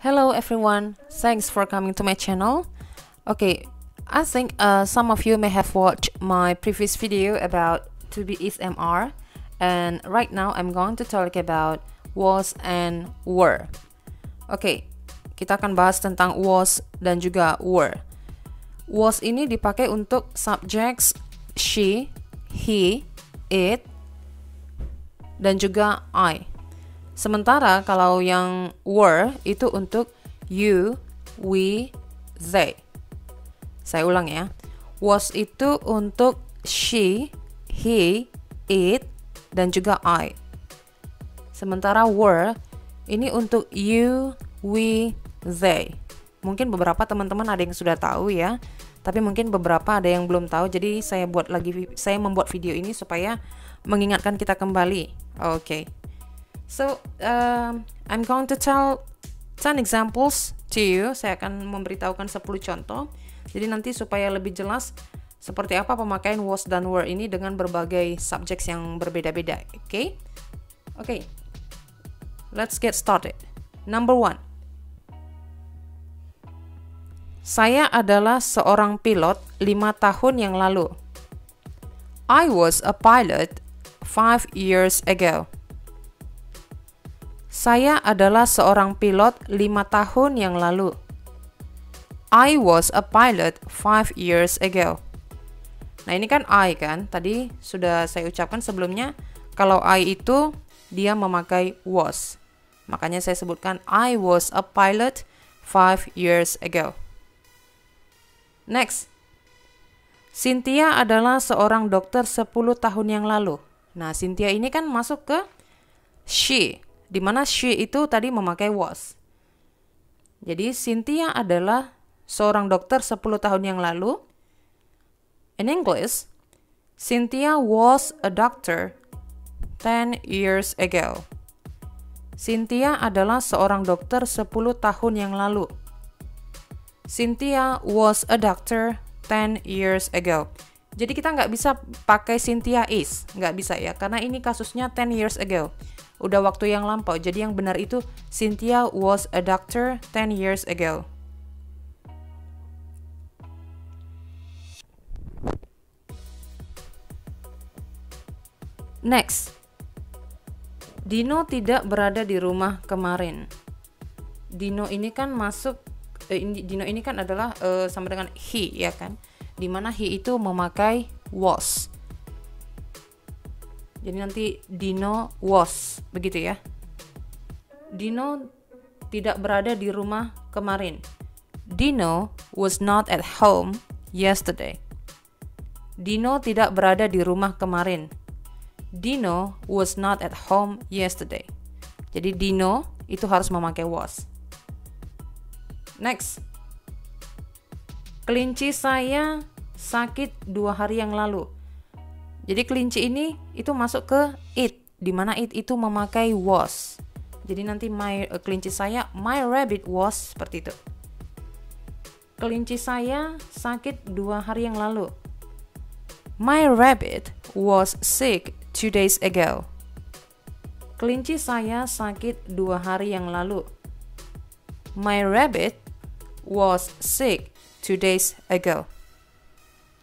Hello everyone, thanks for coming to my channel. Okay, I think some of you may have watched my previous video about to be SMR, and right now I'm going to talk about was and were. Oke, kita akan bahas tentang was dan juga were. Was ini dipakai untuk subjects she, he, it, dan juga I. Sementara kalau yang were itu untuk you, we, they. Saya ulang ya. Was itu untuk she, he, it, dan juga I. Sementara were ini untuk you, we, they. Mungkin beberapa teman-teman ada yang sudah tahu ya, tapi mungkin beberapa ada yang belum tahu. Jadi saya membuat video ini supaya mengingatkan kita kembali. Oke. So, I'm going to tell 10 examples to you. Saya akan memberitahukan 10 contoh. Jadi nanti supaya lebih jelas seperti apa pemakaian was dan were ini dengan berbagai subjects yang berbeda-beda. Oke? Oke. Let's get started. Number 1. Saya adalah seorang pilot 5 tahun yang lalu. I was a pilot 5 years ago. Saya adalah seorang pilot 5 tahun yang lalu. I was a pilot 5 years ago. Nah ini kan I kan, tadi sudah saya ucapkan sebelumnya, kalau I itu dia memakai was. Makanya saya sebutkan I was a pilot 5 years ago. Next. Cynthia adalah seorang dokter 10 tahun yang lalu. Nah Cynthia ini kan masuk ke she, di mana she itu tadi memakai was. Jadi Cynthia adalah seorang dokter 10 tahun yang lalu. In English, Cynthia was a doctor 10 years ago. Cynthia adalah seorang dokter 10 tahun yang lalu. Cynthia was a doctor 10 years ago. Jadi kita nggak bisa pakai Cynthia is, nggak bisa ya, karena ini kasusnya 10 years ago. Udah waktu yang lampau, jadi yang benar itu Cynthia was a doctor 10 years ago. Next. Dino tidak berada di rumah kemarin. Dino ini kan masuk, Dino ini kan adalah sama dengan he ya kan, dimana he itu memakai was. Jadi nanti Dino was, begitu ya. Dino tidak berada di rumah kemarin. Dino was not at home yesterday. Dino tidak berada di rumah kemarin. Dino was not at home yesterday. Jadi Dino itu harus memakai was. Next. Kelinci saya sakit 2 hari yang lalu. Jadi kelinci ini itu masuk ke it, di mana it itu memakai was. Jadi nanti kelinci saya, my rabbit was, seperti itu. Kelinci saya sakit 2 hari yang lalu. My rabbit was sick 2 days ago. Kelinci saya sakit 2 hari yang lalu. My rabbit was sick 2 days ago.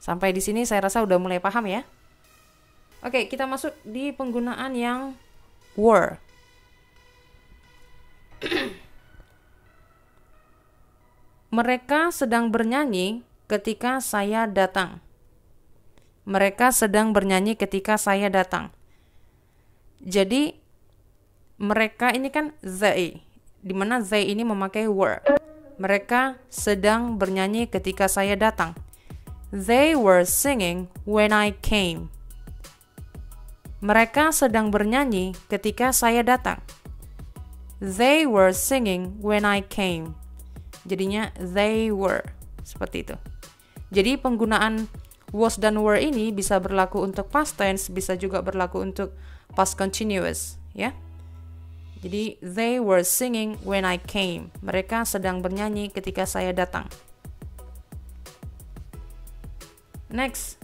Sampai di sini saya rasa udah mulai paham ya. Oke, kita masuk di penggunaan yang were. Mereka sedang bernyanyi ketika saya datang. Mereka sedang bernyanyi ketika saya datang. Jadi mereka ini kan they, di mana they ini memakai were. Mereka sedang bernyanyi ketika saya datang. They were singing when I came. Mereka sedang bernyanyi ketika saya datang. They were singing when I came. Jadinya they were, seperti itu. Jadi penggunaan was dan were ini bisa berlaku untuk past tense, bisa juga berlaku untuk past continuous, ya. Jadi they were singing when I came. Mereka sedang bernyanyi ketika saya datang. Next.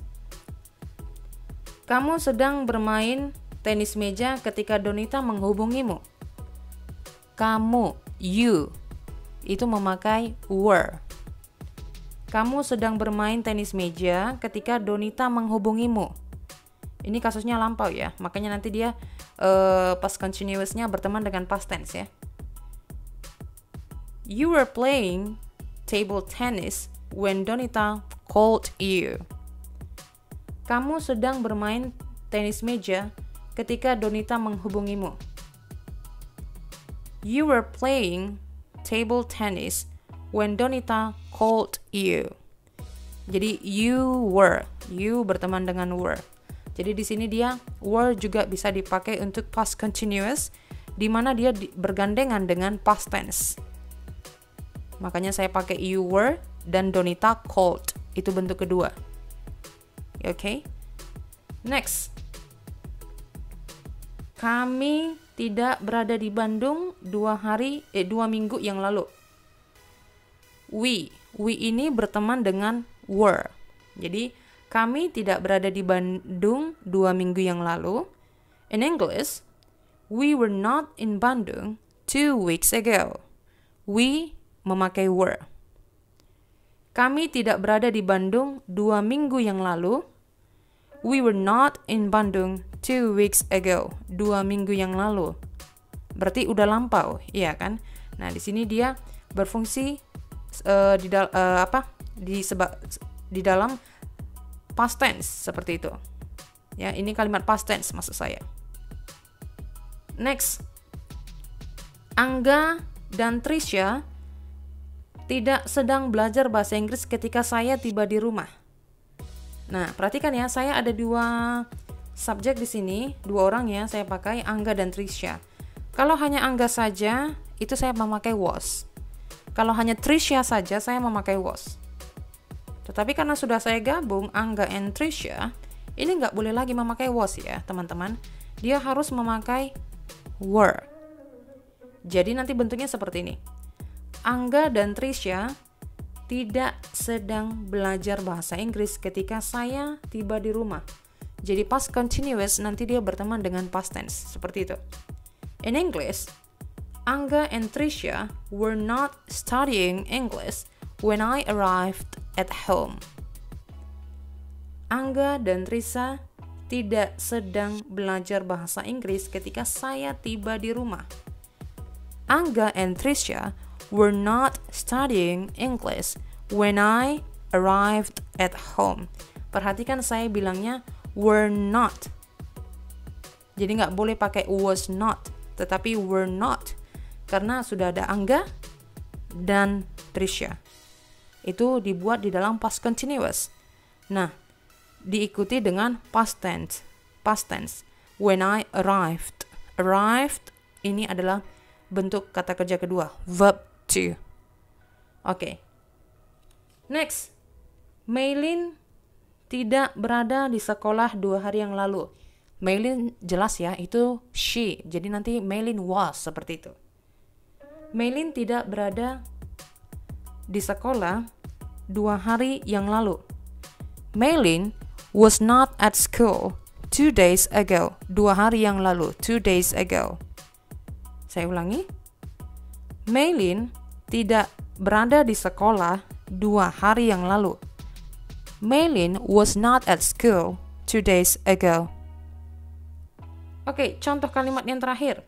Kamu sedang bermain tenis meja ketika Donita menghubungimu. Kamu, you. itu memakai were. Kamu sedang bermain tenis meja ketika Donita menghubungimu. Ini kasusnya lampau ya, makanya nanti dia past continuousnya berteman dengan past tense ya. You were playing table tennis when Donita called you. Kamu sedang bermain tenis meja ketika Donita menghubungimu. You were playing table tennis when Donita called you. Jadi you berteman dengan were. Jadi di sini dia were juga bisa dipakai untuk past continuous, di mana dia bergandengan dengan past tense. Makanya saya pakai you were dan Donita called. Itu bentuk kedua. Oke. Next. Kami tidak berada di Bandung 2 minggu yang lalu. We ini berteman dengan were. Jadi kami tidak berada di Bandung 2 minggu yang lalu. In English, we were not in Bandung 2 weeks ago. We memakai were. Kami tidak berada di Bandung 2 minggu yang lalu. We were not in Bandung 2 weeks ago. 2 minggu yang lalu. Berarti udah lampau, iya kan? Nah, di sini dia berfungsi di dalam past tense seperti itu. Ya, ini kalimat past tense maksud saya. Next. Angga dan Trisha tidak sedang belajar bahasa Inggris ketika saya tiba di rumah. Nah, perhatikan ya, saya ada 2 subjek di sini, 2 orang ya, saya pakai Angga dan Trisha. Kalau hanya Angga saja, itu saya memakai was. Kalau hanya Trisha saja, saya memakai was. Tetapi karena sudah saya gabung Angga and Trisha, ini nggak boleh lagi memakai was ya, teman-teman. Dia harus memakai were. Jadi nanti bentuknya seperti ini. Angga dan Trisha tidak sedang belajar bahasa Inggris ketika saya tiba di rumah. Jadi past continuous nanti dia berteman dengan past tense, seperti itu. In English, Angga and Trisha were not studying English when I arrived at home. Angga dan Trisha tidak sedang belajar bahasa Inggris ketika saya tiba di rumah. Angga and Trisha were not studying English when I arrived at home. Perhatikan saya bilangnya were not. Jadi nggak boleh pakai was not, tetapi were not. Karena sudah ada Angga dan Trisha. Itu dibuat di dalam past continuous. Nah, diikuti dengan past tense. Past tense. When I arrived. Arrived ini adalah bentuk kata kerja kedua. Verb to. Oke. Next. Maylin tidak berada di sekolah 2 hari yang lalu. Maylin jelas ya, itu she. Jadi nanti Maylin was seperti itu. Maylin tidak berada di sekolah 2 hari yang lalu. Maylin was not at school 2 days ago. 2 hari yang lalu. 2 days ago. Saya ulangi. Maylin tidak berada di sekolah 2 hari yang lalu. Maylin was not at school 2 days ago. Oke, contoh kalimat yang terakhir.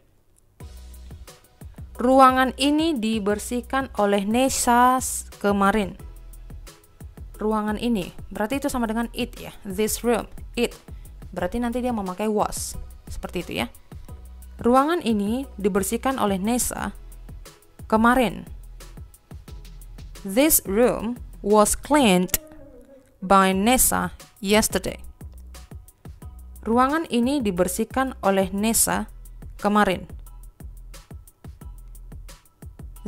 Ruangan ini dibersihkan oleh Nessa kemarin. Ruangan ini, berarti itu sama dengan it ya. This room, it. Berarti nanti dia memakai was. Seperti itu ya. Ruangan ini dibersihkan oleh Nessa kemarin. This room was cleaned by Nessa yesterday. Ruangan ini dibersihkan oleh Nessa kemarin.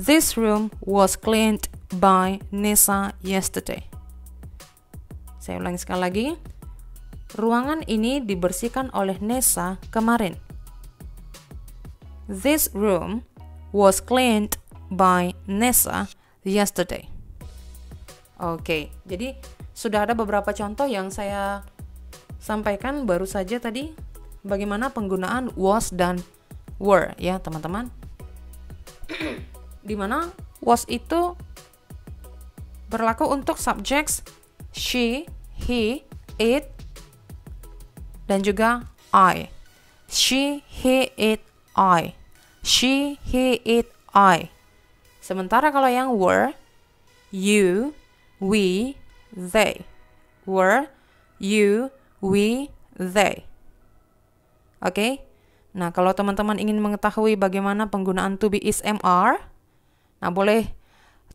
This room was cleaned by Nessa yesterday. Saya ulangi sekali lagi. Ruangan ini dibersihkan oleh Nessa kemarin. This room was cleaned by Nessa yesterday. Oke, jadi sudah ada beberapa contoh yang saya sampaikan baru saja tadi. Bagaimana penggunaan was dan were ya teman-teman. Dimana was itu berlaku untuk subjects she, he, it, dan juga I. She, he, it, I. She, he, it, I. Sementara kalau yang were, you, we, they. Were, you, we, they. Oke? Nah, kalau teman-teman ingin mengetahui bagaimana penggunaan to be is MR, nah boleh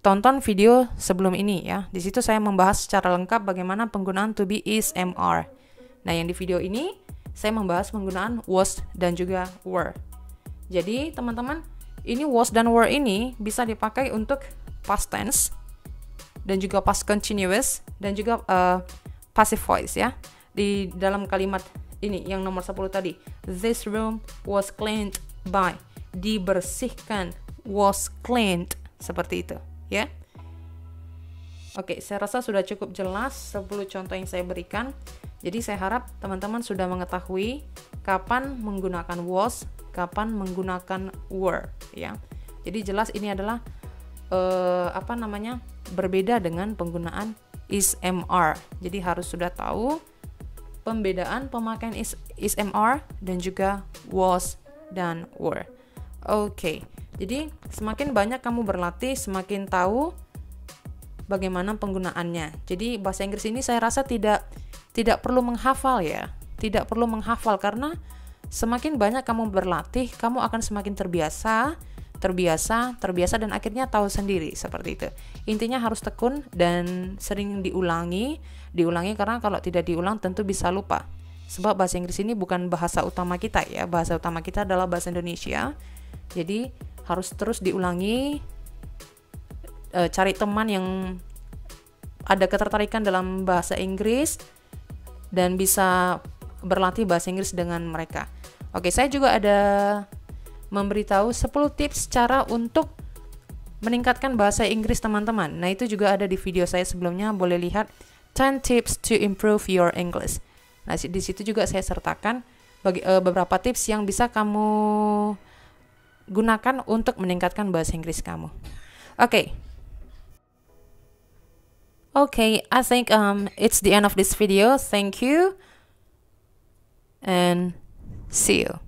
tonton video sebelum ini ya. Di situ saya membahas secara lengkap bagaimana penggunaan to be is MR. Nah, yang di video ini saya membahas penggunaan was dan juga were. Jadi, teman-teman, ini was dan were ini bisa dipakai untuk past tense dan juga past continuous dan juga passive voice ya. Di dalam kalimat ini yang nomor 10 tadi, this room was cleaned by, dibersihkan, was cleaned, seperti itu ya. Oke, saya rasa sudah cukup jelas 10 contoh yang saya berikan. Jadi saya harap teman-teman sudah mengetahui kapan menggunakan was, kapan menggunakan were ya. Jadi jelas ini adalah berbeda dengan penggunaan is MR. Jadi harus sudah tahu pembedaan pemakaian is MR dan juga was dan were. Oke. Jadi semakin banyak kamu berlatih, semakin tahu bagaimana penggunaannya. Jadi bahasa Inggris ini saya rasa tidak perlu menghafal ya. Tidak perlu menghafal karena semakin banyak kamu berlatih, kamu akan semakin terbiasa dan akhirnya tahu sendiri seperti itu. Intinya harus tekun dan sering diulangi karena kalau tidak diulang tentu bisa lupa. Sebab bahasa Inggris ini bukan bahasa utama kita ya. Bahasa utama kita adalah bahasa Indonesia. Jadi harus terus diulangi. Cari teman yang ada ketertarikan dalam bahasa Inggris dan bisa berlatih bahasa Inggris dengan mereka. Oke, saya juga ada memberitahu 10 tips cara untuk meningkatkan bahasa Inggris teman-teman. Nah, itu juga ada di video saya sebelumnya, boleh lihat 10 tips to improve your English. Nah, di situ juga saya sertakan beberapa tips yang bisa kamu gunakan untuk meningkatkan bahasa Inggris kamu. Okay, I think it's the end of this video. Thank you and see you.